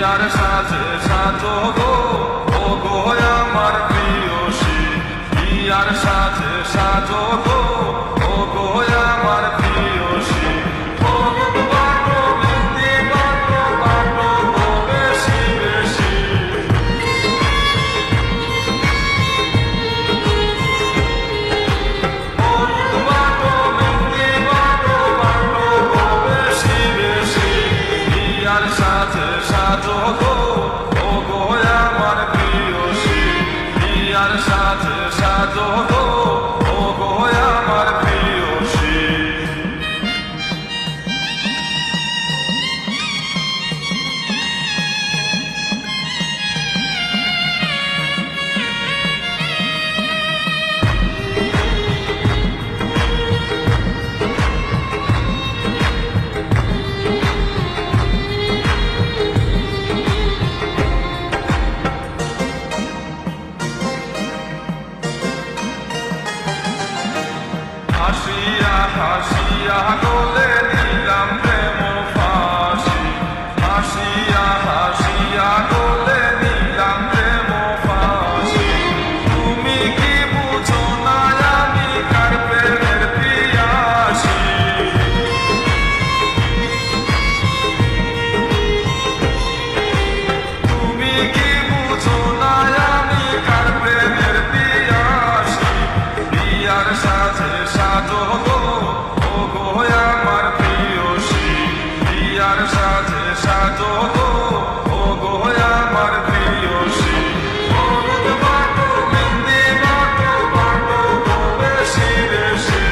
বিয়ার সাজে সাজো গো ও গো আমার প্রিয়সী বিয়ার সাজে সাজো গো ও গো আমার প্রিয়সী সাজো গো ও গো আমার প্রিয়সী বিয়ার সাজে সাজো গো ও গো আমার প্রিয়সী হাসিয়া হাসিয়া গোলে নিলাম প্রেম ফাঁসি হাসিয়া হাসিয়া গোলে নিলাম প্রেম ফাঁসি তুমি কি বুঝো না আমি কার প্রেমের পিয়াসী তুমি কি বুঝো না আমি কার প্রেমের পিয়াসী বিয়ার সাজে সাজো গো ও গো আমার প্রিয়সী বিয়ার সাজে সাজো গো ও গো আমার প্রিয়সী হলুদ বাটো মেহেন্দি বাটো বাটো গো বেশি বেশি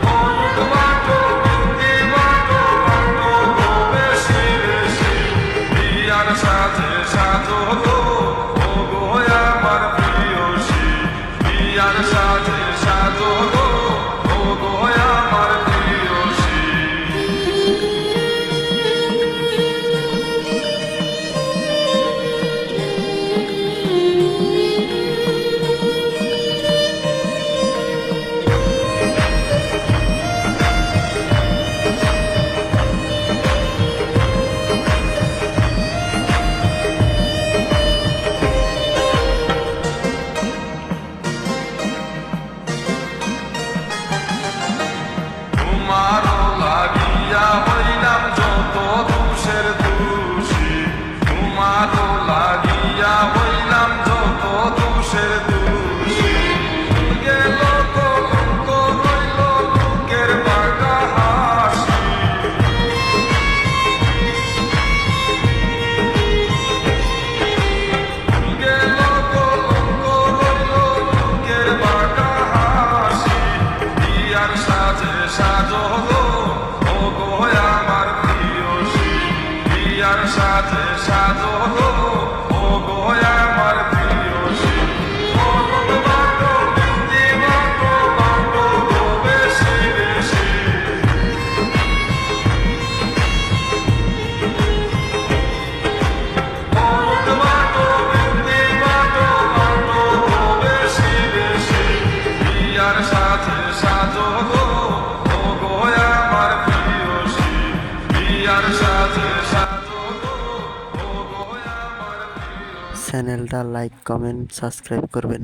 হলুদ বাটো মেহেন্দি বাটো বাটো গো বেশি বেশি বিয়ার সাজে সাজো গো ও গো আমার প্রিয়সী বিয়ার সাজে সাজো গো ও গো আমার প্রিয়সী তোমারও লাগিয়া হইলাম যত দোষের দোষী তোমারও লাগিয়া হইলাম যত দোষের দোষী গেল কলঙ্ক রইল লোকের বাঁকা হাসি গেল কলঙ্ক রইল লোকের বাঁকা হাসি বিয়ার সাজে সাজো গো ও গো আমার প্রিয়সী বিয়ার সাজে সাজো গো ও গো আমার প্রিয়সী হলুদ বাটো মেহেন্দি বাটো বাটো গো বেশি বেশি হলুদ বাটো মেহেন্দি বাটো বাটো গো বেশি বেশি বিয়ার সাজে সাজো গো ও গো আমার প্রিয়সী বিয়ার সাজে সাজো গো ও গো আমার প্রিয়সী চ্যানেলটা লাইক কমেন্ট সাবস্ক্রাইব করবেন।